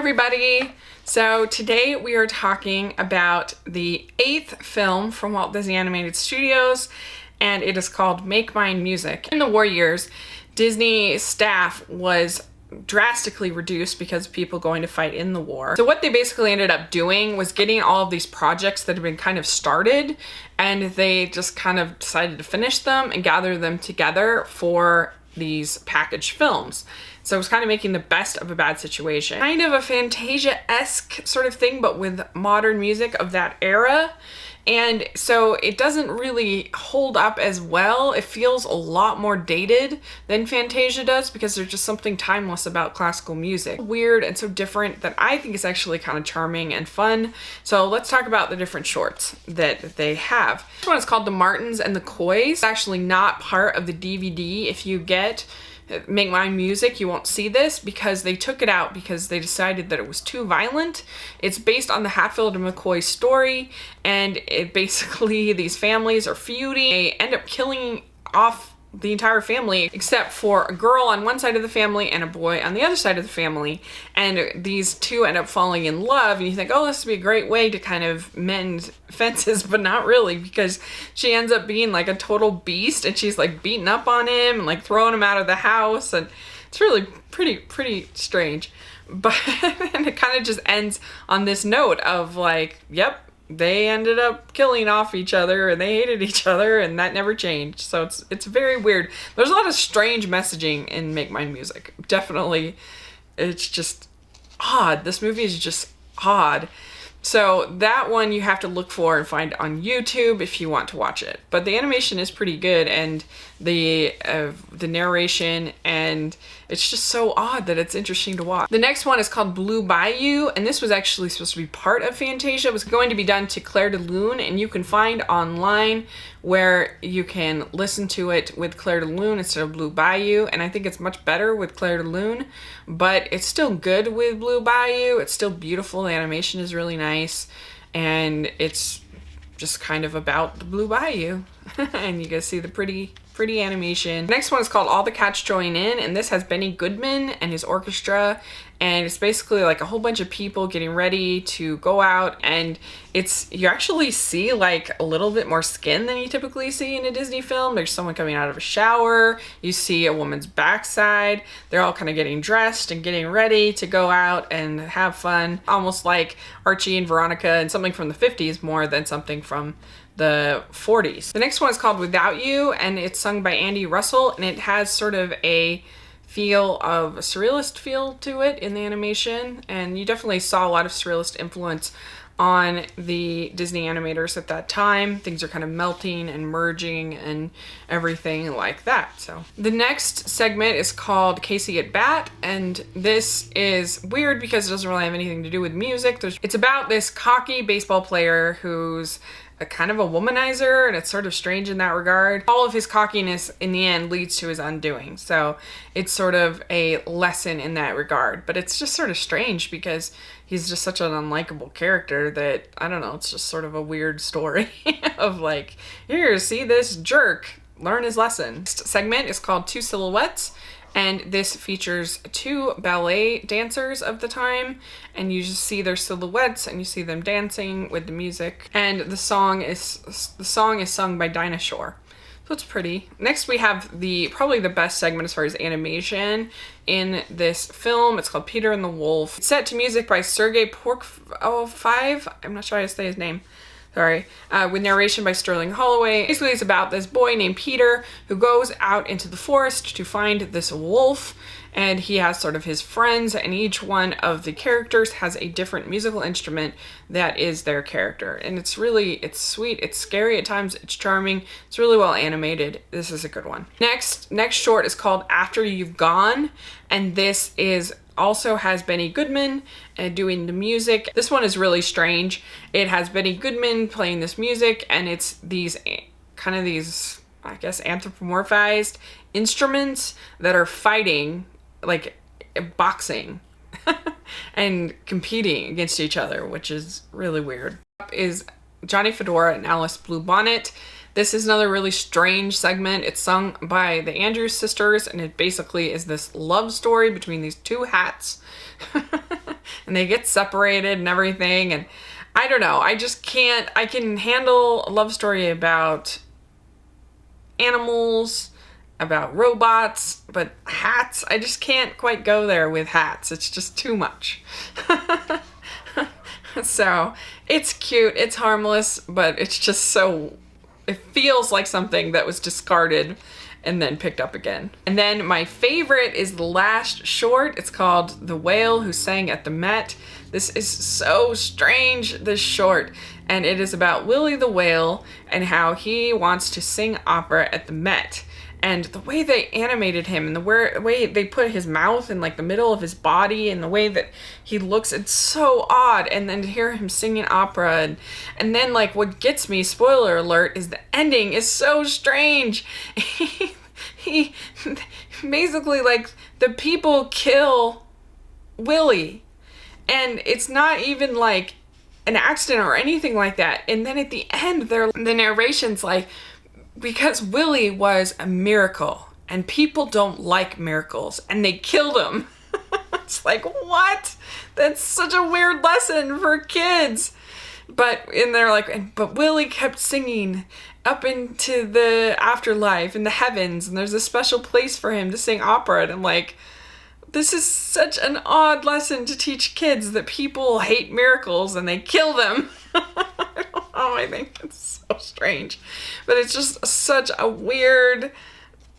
everybody. So today we are talking about the 8th film from Walt Disney Animated Studios, and it is called Make Mine Music. In the war years, Disney staff was drastically reduced because of people going to fight in the war. So what they basically ended up doing was getting all of these projects that had been kind of started, and they just kind of decided to finish them and gather them together for these packaged films. So it was kind of making the best of a bad situation. Kind of a Fantasia-esque sort of thing, but with modern music of that era. And so it doesn't really hold up as well. It feels a lot more dated than Fantasia does because there's just something timeless about classical music. Weird and so different that I think is actually kind of charming and fun. So let's talk about the different shorts that they have. This one is called The Martins and the Coys. It's actually not part of the DVD. If you get Make Mine Music, you won't see this because they took it out because they decided that it was too violent. It's based on the Hatfield and McCoy story, and it basically, these families are feuding. They end up killing off the entire family except for a girl on one side of the family and a boy on the other side of the family, and these two end up falling in love, and you think, oh, this would be a great way to kind of mend fences, but not really, because she ends up being like a total beast, and she's like beating up on him and like throwing him out of the house, and it's really pretty strange. But and it kind of just ends on this note of like, yep, they ended up killing off each other and they hated each other, and that never changed. So it's very weird. There's a lot of strange messaging in Make Mine Music. Definitely, it's just odd. This movie is just odd. So that one you have to look for and find on YouTube if you want to watch it. But the animation is pretty good, and the narration, and it's just so odd that it's interesting to watch. The next one is called Blue Bayou, and this was actually supposed to be part of Fantasia. It was going to be done to Clair de Lune, and you can find online where you can listen to it with Clair de Lune instead of Blue Bayou, and I think it's much better with Clair de Lune, but it's still good with Blue Bayou. It's still beautiful. The animation is really nice, and it's just kind of about the Blue Bayou. And you guys see the pretty animation. The next one is called All the Cats Join In, and this has Benny Goodman and his orchestra, and it's basically like a whole bunch of people getting ready to go out, and you actually see like a little bit more skin than you typically see in a Disney film. There's someone coming out of a shower, you see a woman's backside, they're all kind of getting dressed and getting ready to go out and have fun, almost like Archie and Veronica, and something from the 50s more than something from the 40s. The next one is called Without You, and it's sung by Andy Russell, and it has sort of a feel of a surrealist feel to it in the animation, and you definitely saw a lot of surrealist influence on the Disney animators at that time. Things are kind of melting and merging and everything like that. So the next segment is called Casey at Bat, and this is weird because it doesn't really have anything to do with music. It's about this cocky baseball player who's a kind of a womanizer, and it's sort of strange in that regard. All of his cockiness in the end leads to his undoing. So it's sort of a lesson in that regard, but it's just sort of strange because he's just such an unlikable character that, I don't know, it's just sort of a weird story of like, here, see this jerk, learn his lesson. Next segment is called Two Silhouettes, and this features two ballet dancers of the time, and you just see their silhouettes and you see them dancing with the music, and the song is sung by Dinah Shore. So it's pretty. Next we have probably the best segment as far as animation in this film. It's called Peter and the Wolf. It's set to music by Sergei Prokofiev. I'm not sure how to say his name. Sorry, with narration by Sterling Holloway. Basically, it's about this boy named Peter who goes out into the forest to find this wolf, and he has sort of his friends, and each one of the characters has a different musical instrument that is their character. And it's sweet, it's scary at times, it's charming, it's really well animated. This is a good one. Next short is called After You've Gone, and this also has Benny Goodman doing the music. This one is really strange. It has Benny Goodman playing this music, and it's these, I guess, anthropomorphized instruments that are fighting, like boxing and competing against each other, which is really weird. Up is Johnny Fedora and Alice Bluebonnet. This is another really strange segment. It's sung by the Andrews sisters, and it basically is this love story between these two hats. And and they get separated and everything. And I don't know, I just can't, I can handle a love story about animals, about robots, but hats, I just can't quite go there with hats. It's just too much. So it's cute, it's harmless, but it's just so, it feels like something that was discarded and then picked up again. And then my favorite is the last short. It's called The Whale Who Sang at the Met. This is so strange, this short. And it is about Willie the Whale and how he wants to sing opera at the Met. And the way they animated him and the way they put his mouth in like the middle of his body and the way that he looks, it's so odd. And then to hear him singing opera and then like what gets me, spoiler alert, is the ending is so strange. he basically, like, the people kill Willie and it's not even like an accident or anything like that. And then at the end, the narration's like, because Willie was a miracle and people don't like miracles and they killed him. It's like, what? That's such a weird lesson for kids. But but Willie kept singing up into the afterlife in the heavens, and there's a special place for him to sing opera. And I'm like, this is such an odd lesson to teach kids, that people hate miracles and they kill them. I think it's so strange, but it's just such a weird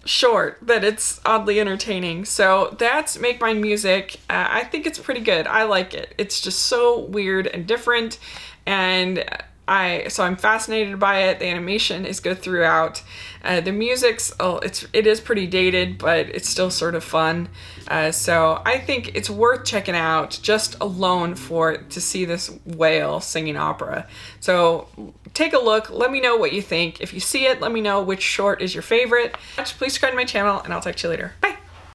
short that it's oddly entertaining. So that's Make Mine Music. I think it's pretty good. I like it. It's just so weird and different, and I'm fascinated by it. The animation is good throughout. The music's, it is pretty dated, but it's still sort of fun. So I think it's worth checking out just alone to see this whale singing opera. So take a look. Let me know what you think. If you see it, let me know which short is your favorite. Please subscribe to my channel, and I'll talk to you later. Bye.